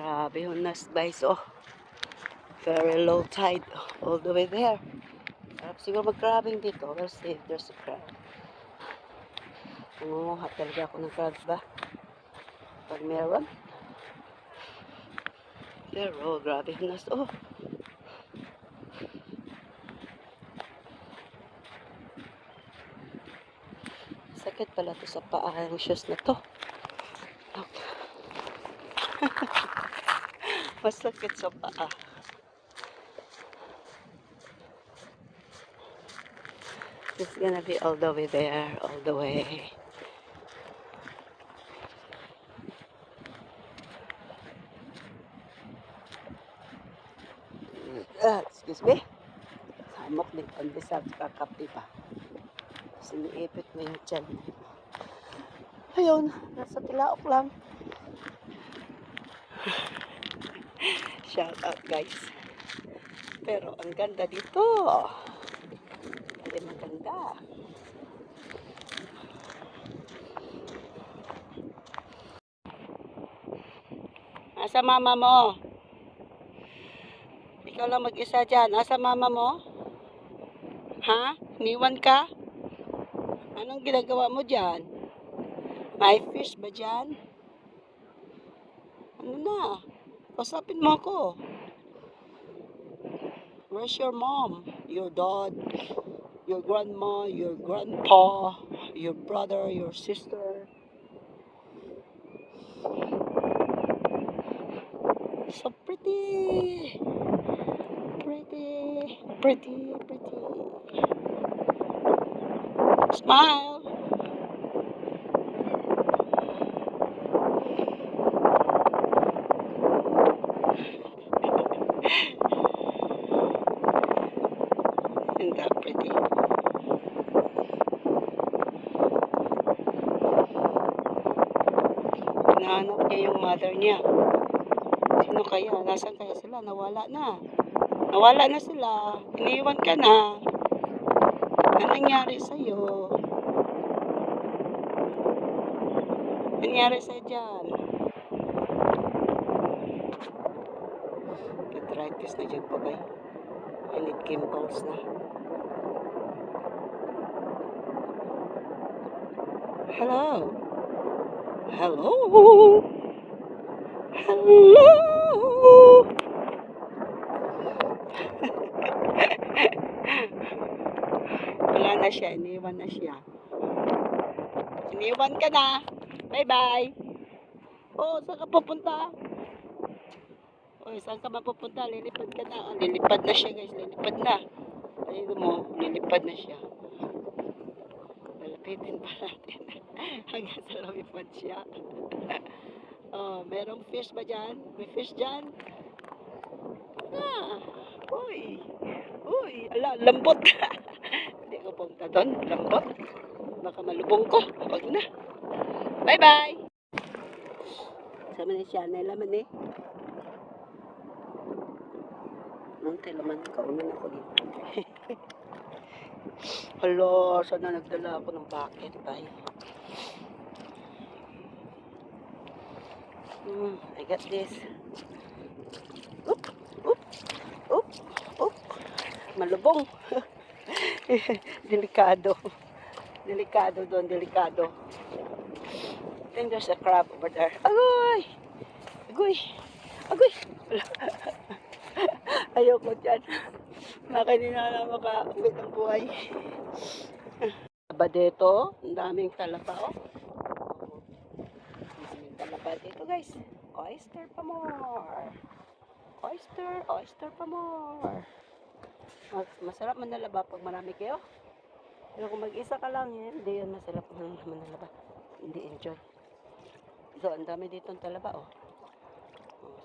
Grabe yung nas guys, oh. Very low tide all the way there. Sarap siguro mag-crabbing dito. We'll see if there's a crab. Nangunguha talaga ako ng crabs ba? Pag meron. Pero grabe yung nas, oh. Sakit pala to sa paa yung shoes na to. Masakit sa paa. It's gonna be all the way there, all the way. Excuse me. Samok din pandesal sa kape pa. Siniipit mo yung tiyan. Ayun, nasa tilaok lang. Shout out guys. Pero ang ganda dito. Hindi maganda. Asa mama mo? Ikaw lang mag-isa dyan. Asa mama mo? Ha? Niwan ka? Anong ginagawa mo dyan? May fish ba dyan? Ano na? Pasapin mo ako. Where's your mom? Your dad? Your grandma? Your grandpa? Your brother? Your sister? So pretty. Pretty. Pretty. Pretty. Smile. Isn't that pretty? Hinahanap niya yung mother niya. Sino kaya? Nasaan kaya sila? Nawala na. Nawala na sila. Iniwan ka na. Ano nangyari sa'yo? Ano nangyari sa'yo dyan? Arthritis na dyan pa ba? I need gimbals na. Hello? Hello? Hello? Wala na siya. Iniwan na siya. Iniwan ka na. Bye-bye. Oh, saan ka pupunta? Oh, saan ka mapupunta? Lilipad ka na. Oh, lilipad na siya guys. Lilipad na. Ayun mo. Lilipad na siya. Lalapitin pa natin. Hanggang sa lumipad siya. Oh, merong fish ba dyan? May fish dyan? Ah, uy. Uy, ala, lambot. Hindi ko punta doon. Lambot. Baka malubong ko. Huwag na. Bye-bye. Sama na siya. Nailaman eh. Nung tilaman, kaunan ako dito. Hala, sana nagdala ako ng bucket. Bye. I got this. Oop, oop, oop, oop. Malubong. Delikado. Delikado doon, delikado. I think there's a crab over there. Agoy! Agoy! Agoy! Ayoko dyan. Makanina na maka-uwit ang buhay. Talaba dito. Ang daming talaba, oh. Ang daming talaba dito, guys. Oyster pa more. Oyster, oyster pa more. Masarap manalaba pag marami kayo. Pero kung mag-isa ka lang, hindi yan masarap manalaba. Hindi enjoy. So, ang dami dito ang talaba, oh.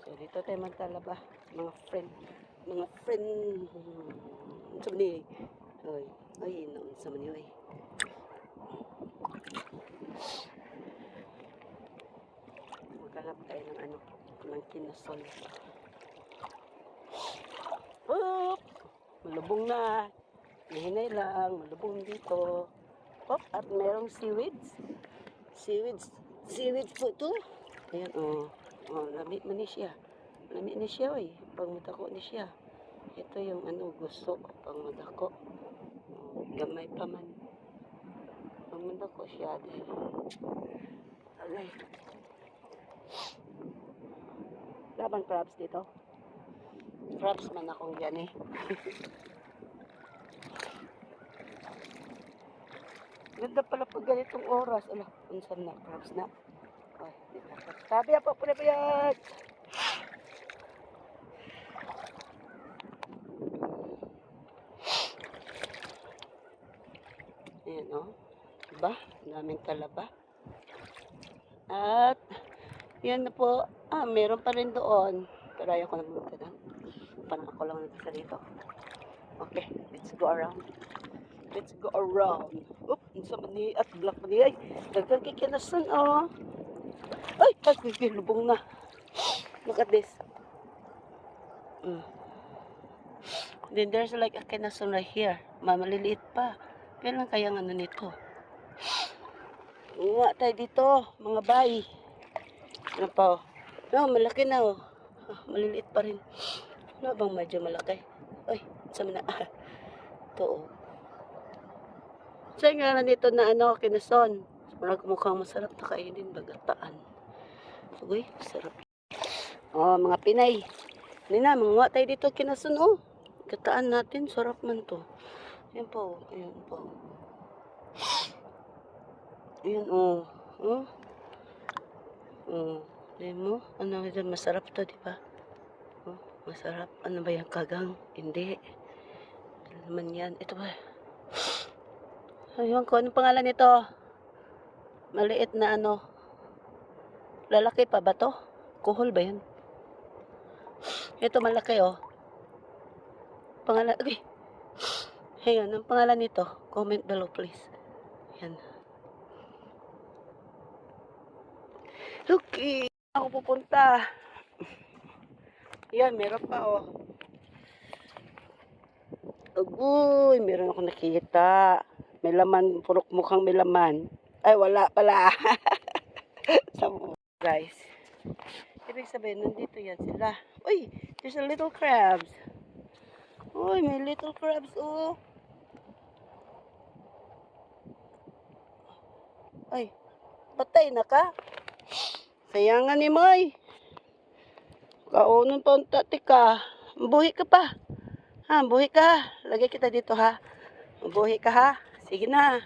So, dito tayo magtalaba. Mga friend. Mga friend. Sa mani. Oy. Ay, noon sa mani, oy. Maghanap tayo ng ano. Ng kinasol. Oop! Malubong na. Nahinay lang. Malubong dito. Oop! At merong seaweeds. Seaweeds. Seaweeds po ito. Ayan, oh. Oh, lamit man siya. Lami ni siya, oy. Pag madako ni siya. Ito yung ano, gusto. Pag madako. Gamay pa man. Pag madako siya, din. Okay. Laban crabs dito. Crabs man akong yan eh. Ganda pala pag ganitong oras. Ala, unsan na, crabs na. Ay, di ba? Sabi ako, pula bayad. Ayan, oh. Diba? Daming talaba. At, yan na po. Meron pa rin doon. Pero ayaw ko na pumunta doon. Parang ako lang nagkasa dito. Okay, let's go around. Let's go around. Oop, sa mani at black mani. Ay, dagang kikinasan, oh. Ay, lubong na. Look at this. Then there's like a kinasan right here. Maliliit pa. Kailan kaya ano nito? Nga tayo dito, mga bay. Ano pa, oh. No, malaki na, oh. Maliliit pa rin. Ano bang medyo malaki? Ay, sama na. Ito, oh. Saan nga na dito na ano, kinason. Mukhang masarap na kainin, bagataan. Uy, sarap. Oh, mga Pinay. Hindi na, mga tayo dito kinason, oh. Gataan natin, sarap man to. Ayan po, ayan po. Ayan, oh. Oh. Oh. Ayan mo, ano, masarap to, di ba? Oh, masarap. Ano ba yan, kagang? Hindi. Ano naman yan? Ito ba? Ayun ko, anong pangalan nito? Maliit na ano. Lalaki pa ba to? Kuhol ba yan? Ito malaki, oh. Pangalan, okay. Ayan, ang pangalan nito. Comment below, please. Ayan. Okay. Ako pupunta. Ayan, meron pa, oh. Agoy, meron ako nakita. May laman, purok mukhang may laman. Ay, wala pala. Guys. Ibig sabihin, nandito yan sila. Uy, there's a little crabs. Uy, may little crabs, oh. Ay, patay na ka? Sayangan ni Moy. Kaunon pa unta, tika. Buhi ka pa. Ha, buhi ka. Lagay kita dito, ha. Mabuhi ka, ha. Sige na.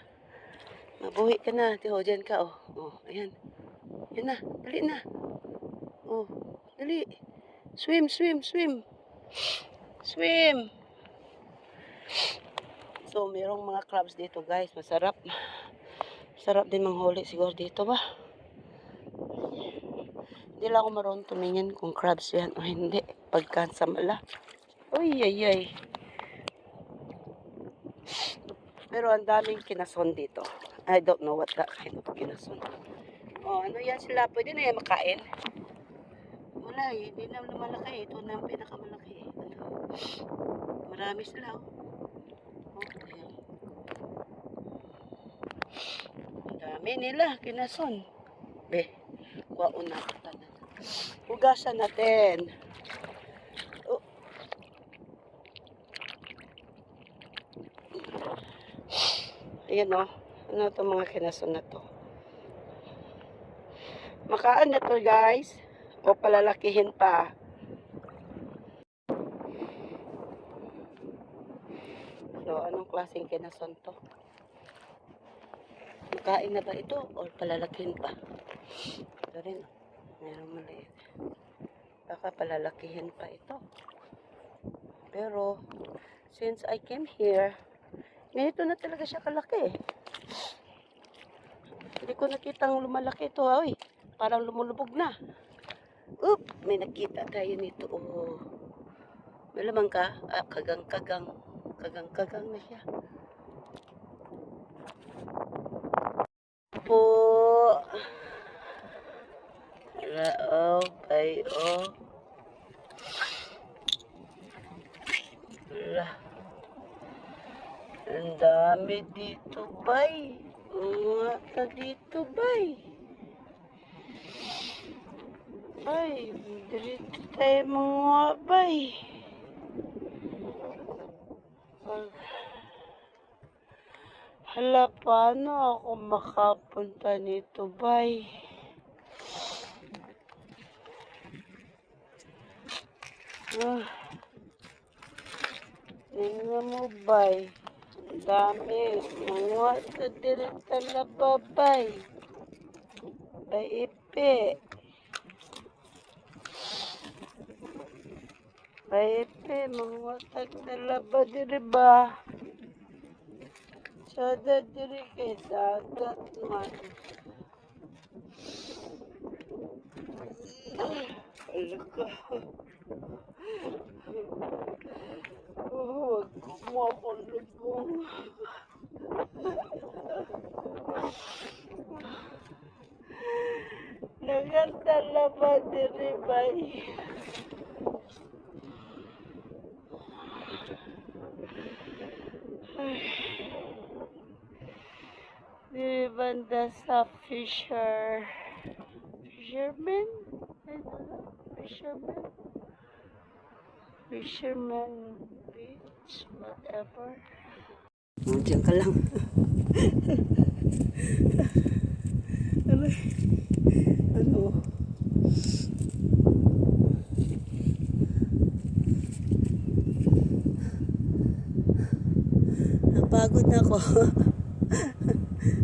Mabuhi ka na. Tiho, dyan ka, oh. Oh, ayan. Yan na. Dali na. Oh, dali. Swim, swim, swim. Swim. So, mayroong mga crabs dito, guys. Masarap. Masarap din manghuli siguro dito ba? Hindi lang ako marunong tumingin kung crabs yan o hindi. Pagkansamala. Uy, ay, ay. Pero ang daming kinason dito. I don't know what that kind of kinason. Oh, ano yan sila? Pwede na yan makain? Wala eh. Hindi na lumalaki. Ito na ang pinakamalaki. Ano? Marami sila. Oh, ayan. Ang dami nila. Kinason. Be, kuwaon na. Hugasan natin. Oh. Ayan o. Ano itong mga kinason na to? Makaan na to, guys. O palalakihin pa. So, anong klaseng kinason to? Makain na ba ito? O palalakihin pa? Ito rin. Meron maliit. Baka palalakihin pa ito. Pero, since I came here, ganito na talaga siya kalaki. Hindi ko nakitang lumalaki ito. Ay, parang lumulubog na. Oop, may nakita tayo nito. Oh. May lamang ka? Kagang-kagang. Kagang-kagang na siya. Po. Oh, ay, oh. Ang dami dito, bay. Mata dito, bay. Bay, dili tayo mga bay. Hala, paano ako makapunta nito, bay? Tingnan mo, bay. Ang dami. Mga sa dirita na babay. Bay, ipi. Bay, ipi. Mga tagdalaba diri ba? Sada diri kay dagat man. Alaga. Oh, wag mo akong lubong. Nagandalaba diri bay. Diri banda sa fisherman? I don't know. Fisherman beach, whatever. Diyan ka lang. Ano? Napagod na ako.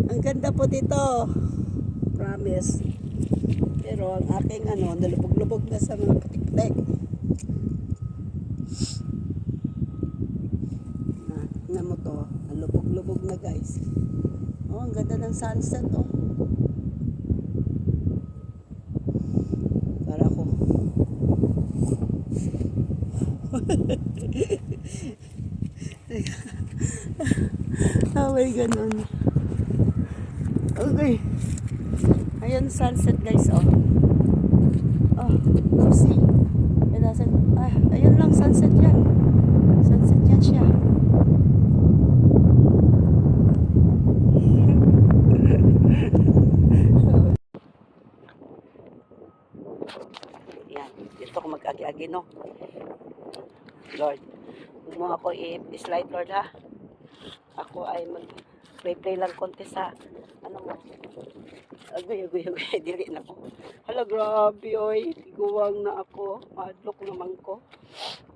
Ang ganda po dito. Promise. Pero ang aking nalubog-lubog na sa mga putik-putik. Tingnan mo to. Nalubog-lubog na guys. Oh, ang ganda ng sunset oh. Para ako. May ganun. Okay. Ayan sunset guys oh. Oh, see. Ayan lang sunset yan. Sunset yan siya. Yan. Dito ako mag-agi-agi no. Lord, huwag mo ako i-slide Lord ha. Ako ay mag-play lang konti sa ano mo. Agoy, dili na ko. Hala, grabe, oy. Tiguwang na ako. Madlock naman ko.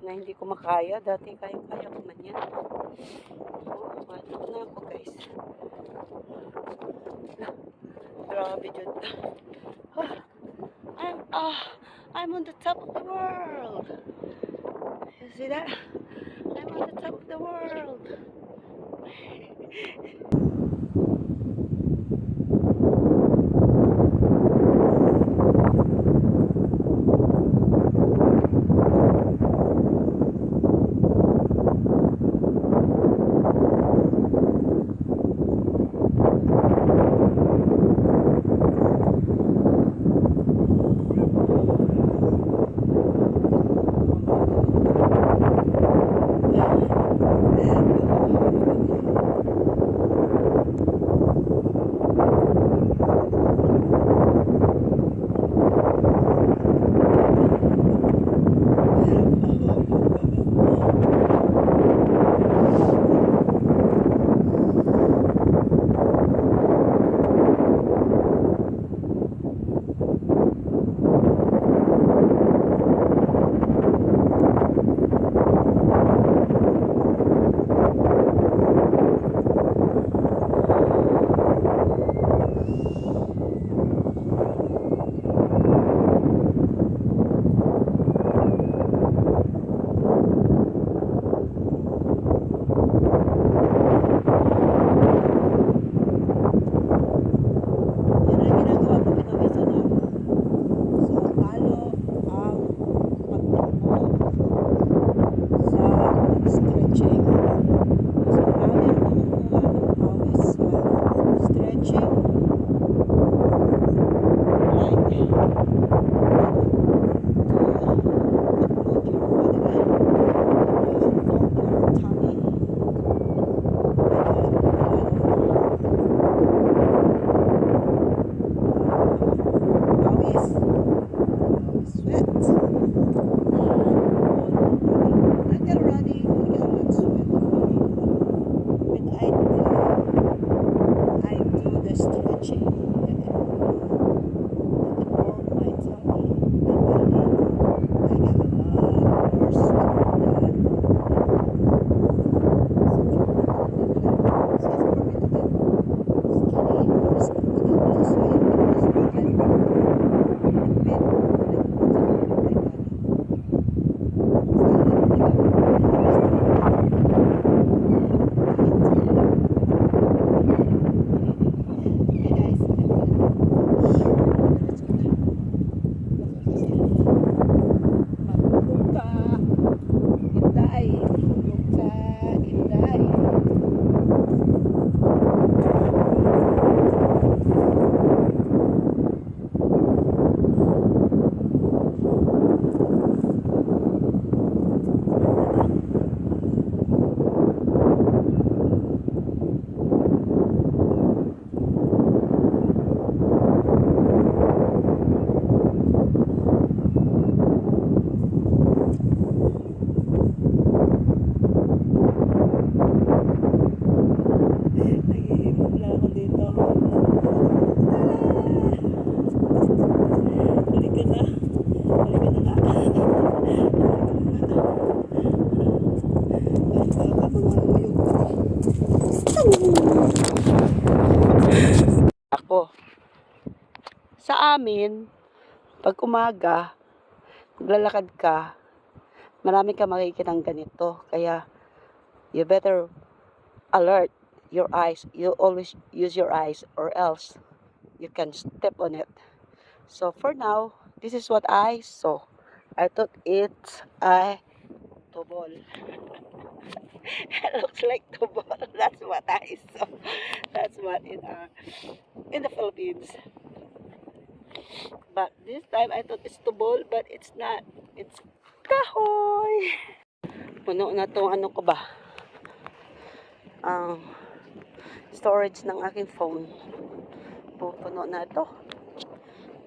Na hindi ko makaya. Dati kaya ko man yan. Oh, madlock na ako, guys. Grabe, Jud. I'm on the top of the world. You see that? I'm on the top of the world. She all my tummy. I got a lot of horse ako. Sa amin, pag umaga, maglalakad ka, marami ka makikitang ganito. Kaya, you better alert your eyes. You always use your eyes or else you can step on it. So, for now, this is what I saw. I thought it's a tubol. It looks like tubol. That's what I saw. That's what in the Philippines. But this time I thought it's tubol, but it's not. It's kahoy. Puno na to, ano ko ba? Ang storage ng aking phone. Puno na ito.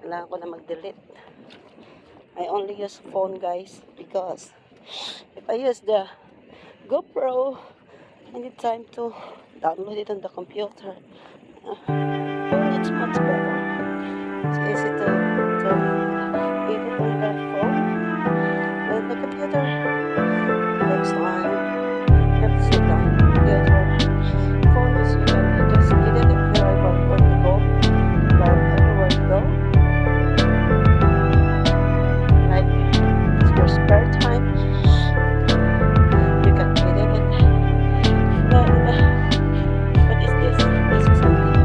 Kailangan ko na mag-delete. I only use phone, guys, because if I use the GoPro, I need time to download it on the computer. It's much better. It's easy to leave it on the phone. On the computer, next time, you have to sit down on the computer. Phone is you can just get it wherever you want to go, everywhere you go. Like, it's your spare time. You can get it. But, what is this? This is something.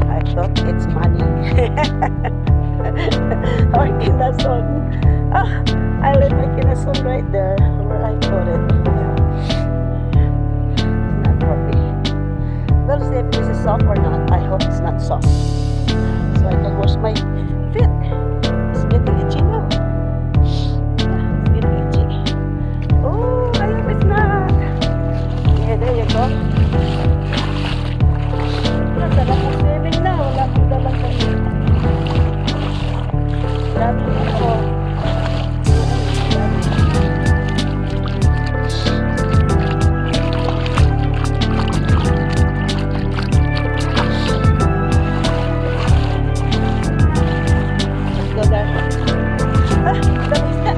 I thought it's money. Or kinasol. I left my kinasol right there where I put it. It's not for me. We'll see if this is soft or not. I hope it's not soft. So I can wash my feet. It's getting itchy now. Yeah, it's getting itchy. Oh, I hope it's not. Yeah, there you go. Sarap ng swimming na. Wala akong dalang kami. Dami ako. Let's go there. Dami isda.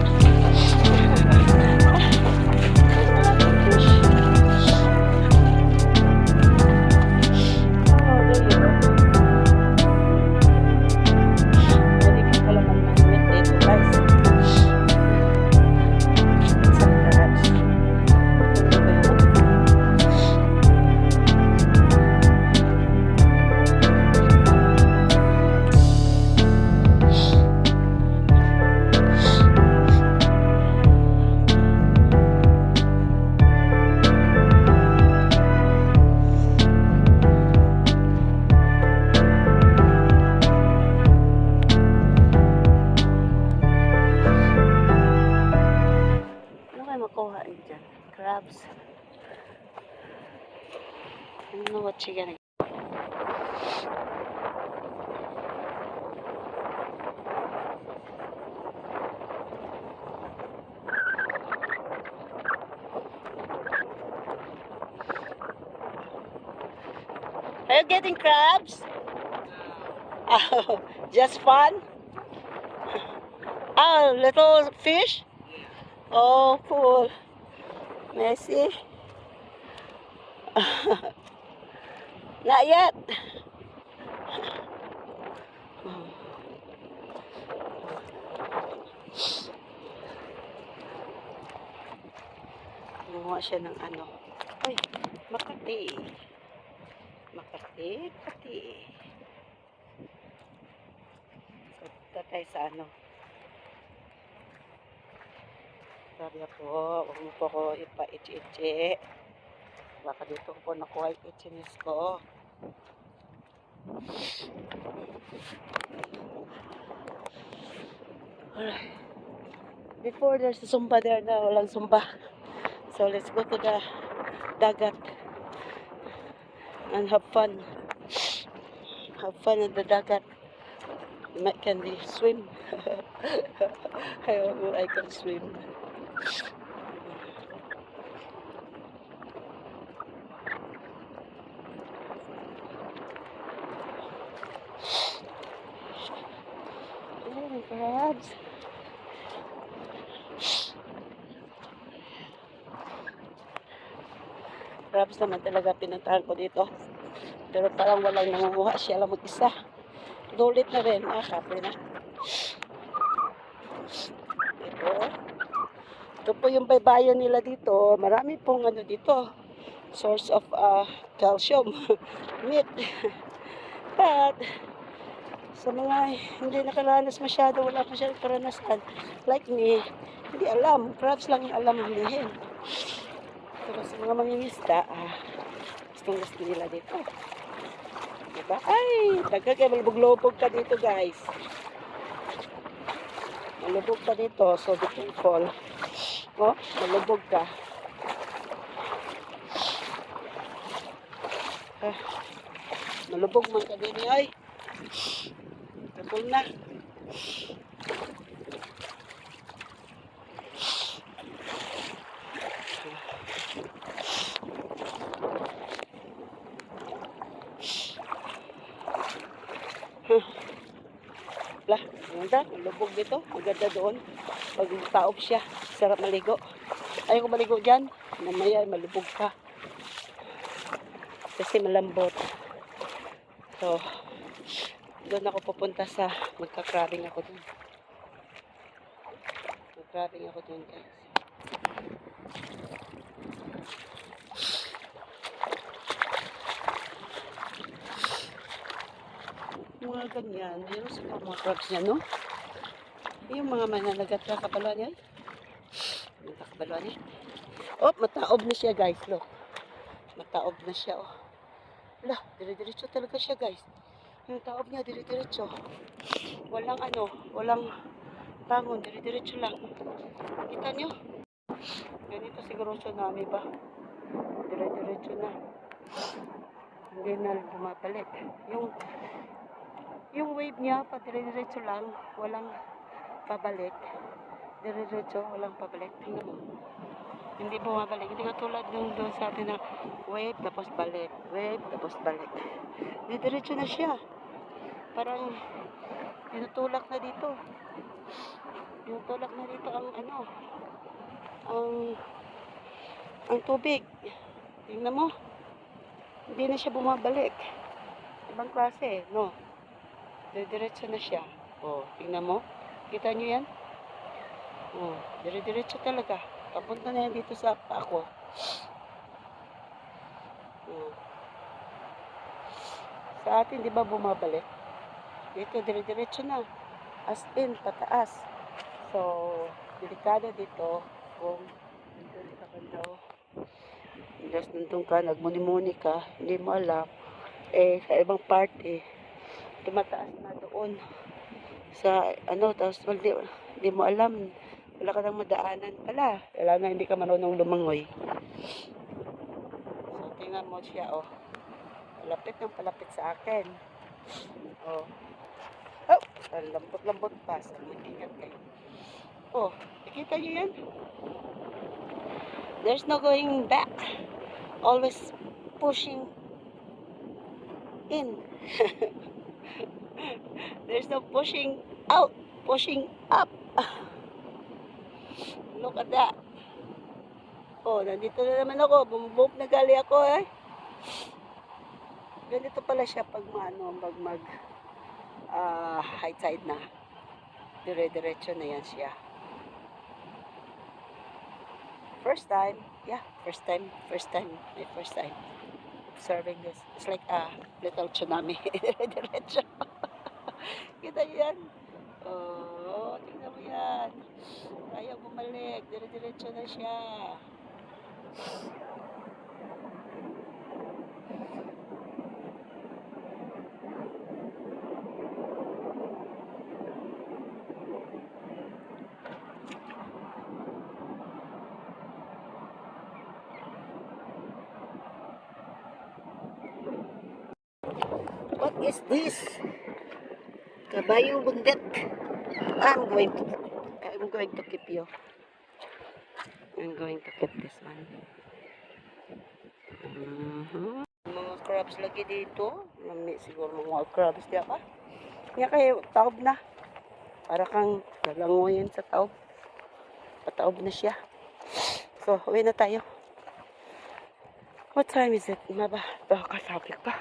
Crabs. I don't know what you're gonna Are you getting crabs? Oh, just fun? Oh, little fish? Oh, cool. Messi? Not yet. Gumawa siya ng ano. Ay, Makati. Makati, Makati. So, dito tayo sa ano. Sabi po, huwag mo po ako ipa-itchi-itchi. Baka dito ko po nakuha yung itchiness ko. Alright. Before there's a Zumba there na, walang Zumba. So let's go to the dagat and have fun. Have fun in the dagat. Can we swim? I can swim. Oh, crabs. Crabs naman talaga pinuntahan ko dito. Pero parang walang nangunguha, siya lang mag-isa. Dulit na rin, kape na. Ito po yung baybayin nila dito. Marami pong ano dito. Source of calcium. Meat. But, sa mga hindi nakaranas masyado, wala masyadong karanasan, like me, hindi alam. Crabs lang yung alam hulihin. Pero sa mga mangingisda, gustong-gusto nila dito. Diba? Ay, kayo malubog-lubog ka dito, guys. Malubog ka dito, so be careful. Oh, malubog ka. Malubog man ka din, ay. Kapul na. Lah, ganda, malubog dito. Maganda doon. Pag taob siya, sarap maligo. Ayaw ko maligo dyan. Mamaya malubog ka. Kasi malambot. So, doon ako pupunta sa magka-crabbing ako doon. Mag-crabbing ako doon, guys. Mga ganyan. Meron sa mga crabs niya, no? Yung mga mananagat na kabalwa niya. Kabalwa niya. Oh, mataob na siya, guys. Look. Mataob na siya, oh. Lah, dire-diretso talaga siya, guys. Yung taob niya, dire-diretso. Walang ano, walang bangon, dire-diretso lang. Kita niyo? Ganito siguro tsunami ba? Dire-diretso na. Hindi na bumabalik. Yung wave niya, pa dire-diretso lang, walang pabalik. Dire-diretso, walang pabalik. Tingnan mo. Hindi bumabalik. Hindi katulad nung doon sa atin na wave, tapos balik. Wave, tapos balik. Dire-diretso na siya. Parang tinutulak na dito. Tinutulak na dito ang ano, ang tubig. Tingnan mo. Hindi na siya bumabalik. Ibang klase, no? Dire-diretso na siya. Oh, tingnan mo. Kita nyo yan? Oh, dire-diretso talaga. Papunta na yan dito sa ako. Oh. Sa atin, di ba bumabalik? Dito, dire-diretso na. As in, pataas. So, delikado dito. Kung nandun ka daw. Tapos nandun ka, nagmuni-muni ka, hindi mo alam. Eh, sa ibang party, tumataas na doon. Sa, ano, tapos hindi mo alam. Wala ka nang madaanan pala. Wala na, hindi ka marunong lumangoy. So, tingnan mo siya, oh. Palapit sa akin. Oh. Oh, lambot-lambot pa. So, ingat kayo. Oh, nakita niyo yan? There's no going back. Always pushing in. There's no pushing out, pushing up. Look at that. Oh, nandito na naman ako. Bumubog na gali ako eh. Ganito pala siya pag high tide na. Dire-diretso na yan siya. First time observing this. It's like a little tsunami. Dire-diretso. Kita yan. Oh, tingnan mo yan. Ayaw bumalik. Dire-diretso na siya. What is this? Kabayo bundet. I'm going to keep you. I'm going to keep this one. Mga crabs lagi dito. Lami siguro mga crabs diya pa. Kaya kayo taob na. Para kang lalangoyin sa taob. Pataob na siya. So, uwi na tayo. What time is it? Baka traffic pa.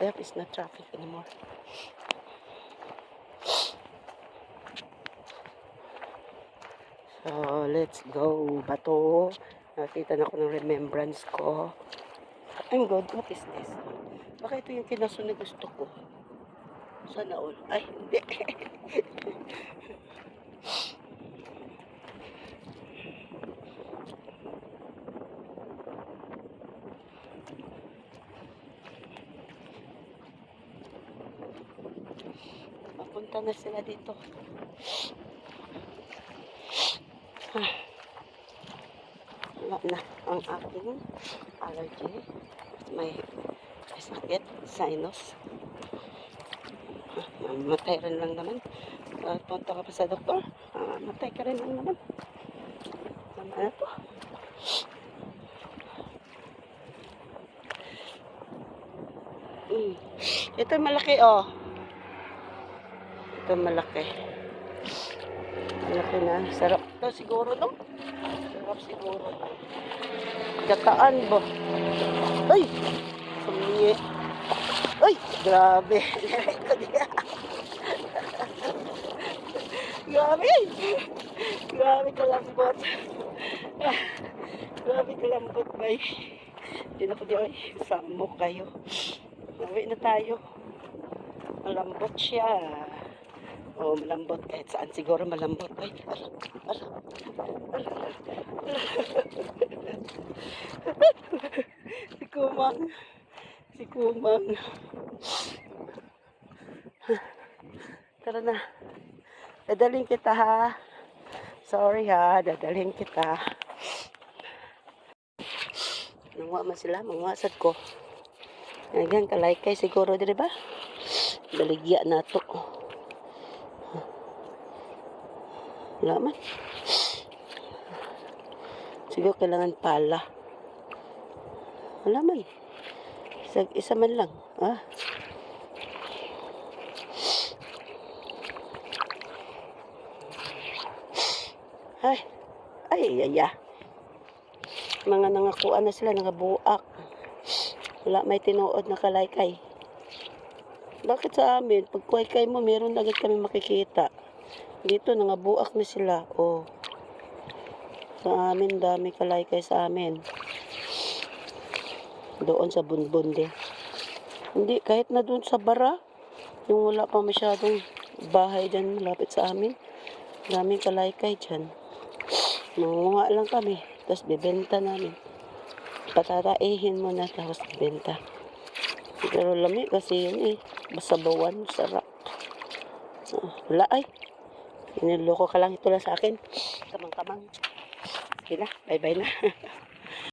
I hope it's not traffic anymore. So, let's go. Bato. Nakita na ko ng remembrance ko. I'm good. What is this? Baka ito yung kinaso na gusto ko. Sana all. Ay, hindi. Papunta na sila dito. Wala na ang aking allergy. May sakit, sinus. Matay rin lang naman. Punta ka pa sa doktor. Matay ka rin lang naman. Tama na to. Ito malaki oh. Ito malaki. Malaki na. Sarap to siguro no? Sarap siguro. Gataan ba? Ay! Sumingi. Ay! Grabe. Ito diya. Grabe. Grabe kalambot. Grabe kalambot bay. Hindi na ko di ay. Samo kayo. Uwi na tayo. Malambot siya. Oh, malambot. Kahit saan siguro malambot. Ay, Si Kumang. Si Kumang. Tara na. Dadaling kita ha. Sorry ha. Dadaling kita. Nangwa man sila. Mangwasad ko. Ayan, kalaykay siguro, di ba? Baligya na to. Wala man. Siguro kailangan pala. Wala man. Isa man lang. Ay. Mga nangakuan na sila, nangabuak. Wala may tinuod na kalaykay. Bakit sa amin? Pag kuwaykay mo, meron agad kami makikita. Dito, nangabuak na sila. Oh. Sa amin, dami kalaykay sa amin. Doon sa bunbun din. Hindi, kahit na doon sa bara, yung wala pa masyadong bahay dyan malapit sa amin. Daming kalaykay dyan. Mangunga lang kami. Tapos bibenta namin. Patataihin mo na tapos benta. Pero lami kasi yun eh. Basabawan, sarap. Wala ay. Iniloko ka lang ito lang sa akin. Kamang-kamang. Sige na. Bye-bye na.